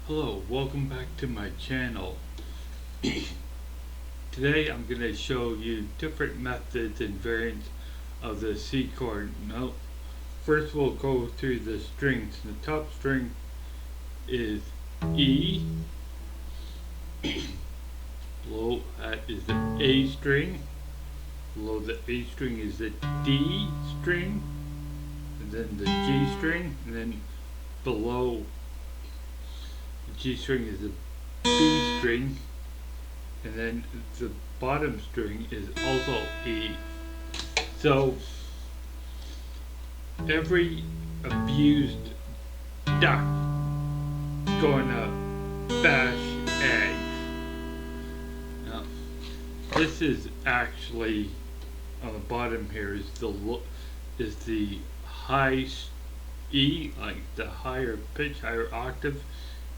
Hello, welcome back to my channel. Today I'm going to show you different methods and variants of the C chord. Now, first we'll go through the strings. The top string is E, below that is the A string, below the A string is the D string, and then the G string, and then below the G string is the B string, and then the bottom string is also E. So every abused duck gonna bash eggs. Now, this is actually on the bottom here is the high E, like the higher pitch, higher octave,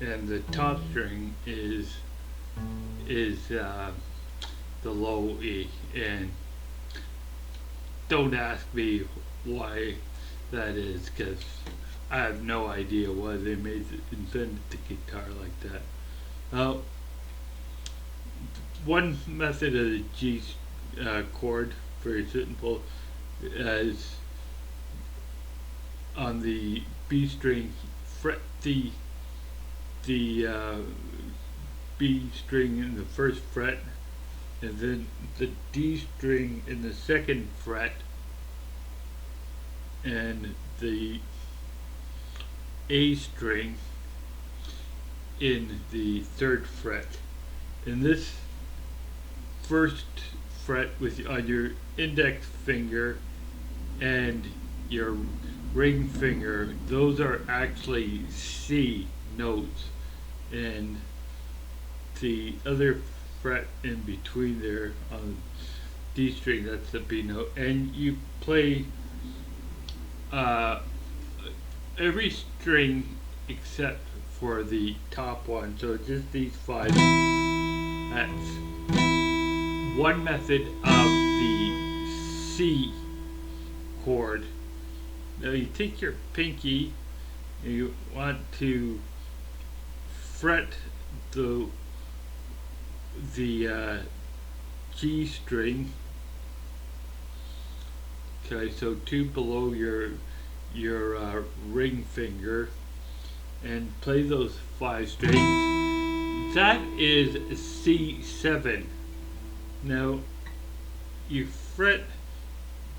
and the top string is the low E. And don't ask me why that is, because I have no idea why they invented the guitar like that. Now, one method of the G chord, very simple, is on the B string, fret the B string in the first fret, and then the D string in the second fret, and the A string in the third fret. In this first fret on your index finger and your ring finger, those are actually C notes, and the other fret in between there on D string, that's the B note. And you play every string except for the top one, so just these five. That's one method of the C chord. Now you take your pinky and you want to fret the G string. Okay, so two below your ring finger, and play those five strings. That is C7. Now you fret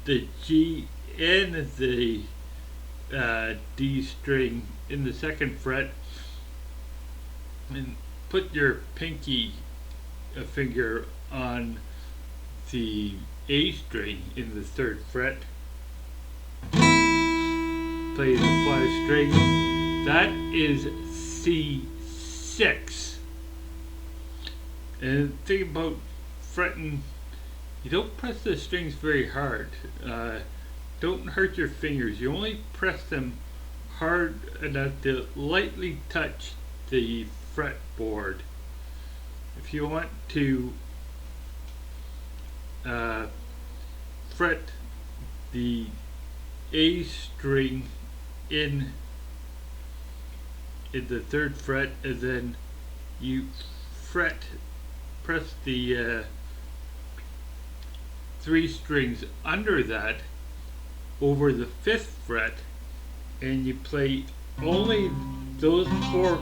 the G and the D string in the second fret, and put your pinky finger on the A string in the third fret. Play the five strings. That is C6. And think about fretting. You don't press the strings very hard. Don't hurt your fingers. You only press them hard enough to lightly touch the fretboard. If you want to fret the A string in the third fret, and then you press the three strings under that over the fifth fret, and you play only those four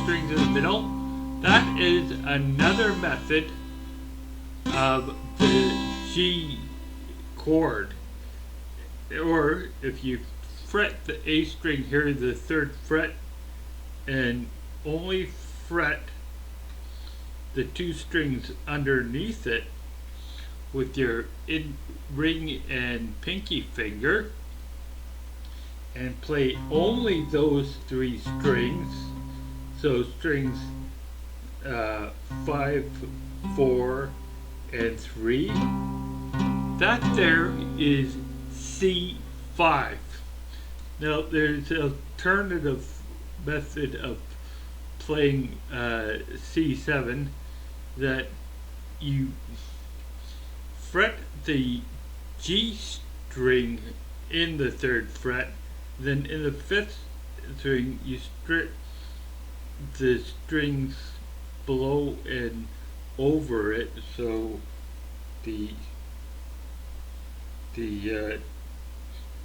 strings in the middle. That is another method of the G chord. Or if you fret the A string here in the third fret and only fret the two strings underneath it with your ring and pinky finger, and play only those three strings, so strings 5, 4, and 3, that there is C5. Now there's an alternative method of playing C7, that you fret the G string in the third fret, then in the fifth string you the strings below and over it, so the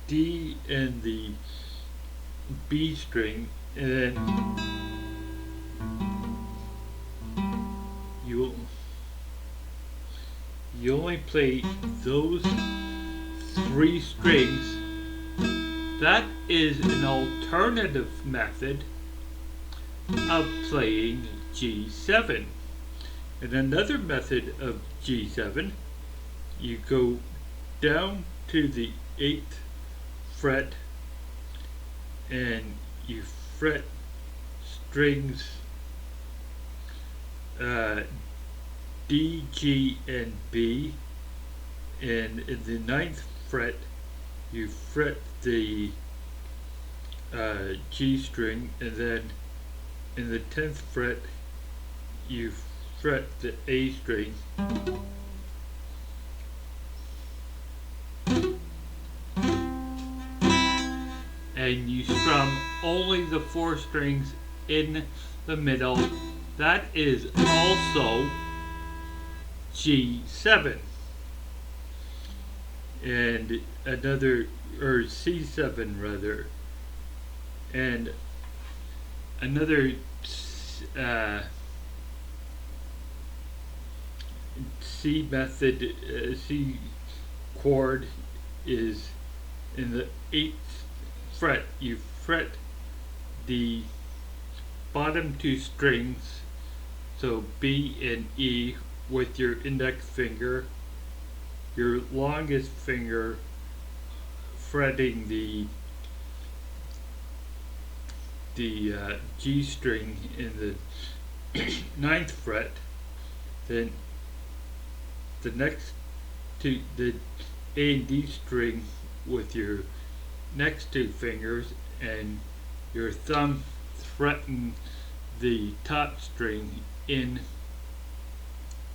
D and the B string, and then you only play those three strings. That is an alternative method of playing G7. And another method of G7, you go down to the 8th fret and you fret strings D, G, and B, and in the 9th fret you fret the G string, and then in the 10th fret you fret the A string, and you strum only the 4 strings in the middle. That is also G7. And another, or C7 rather, and another C method, C chord is in the 8th fret. You fret the bottom 2 strings, so B and E, with your index finger, your longest finger fretting the G string in the 9th fret, then the next to the A and D string with your next 2 fingers, and your thumb fretting the top string in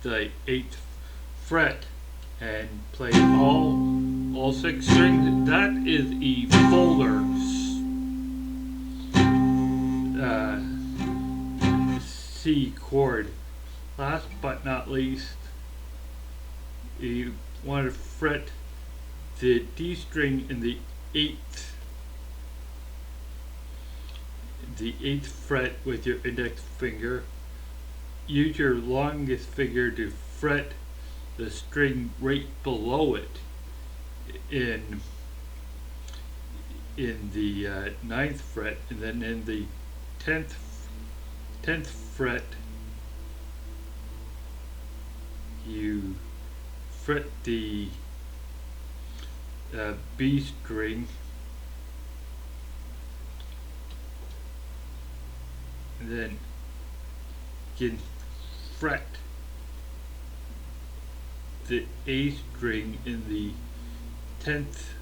the 8th fret, and play all 6 strings. That is a fuller C chord. Last but not least, you want to fret the D string in the 8th fret with your index finger. Use your longest finger to fret the string right below it in the 9th fret, and then in the 10th fret you fret the B string, and then you can fret the A string in the 10th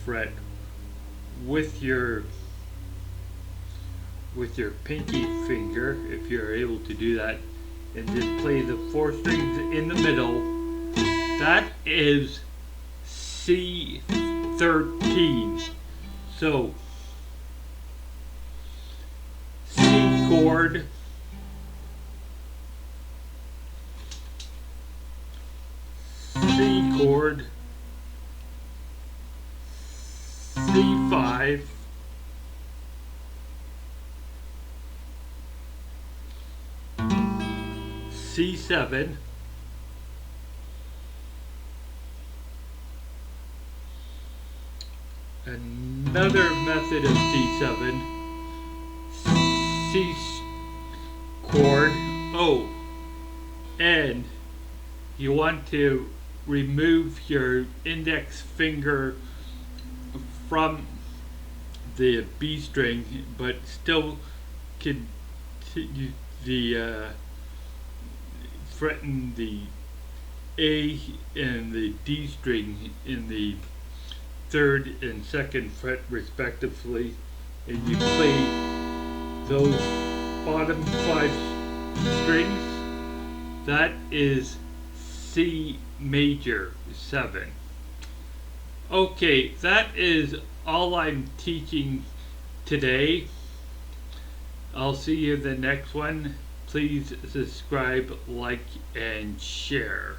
fret with your pinky finger, if you're able to do that, and just play the 4 strings in the middle. That is C13. So C chord, C chord, C5, C7, another method of C7, C chord, oh, and you want to remove your index finger from the B string, but still continue the fretting the A and the D string in the 3rd and 2nd fret respectively, and you play those bottom 5 strings. That is C major 7. Okay, that is all I'm teaching today. I'll see you in the next one. Please subscribe, like, and share.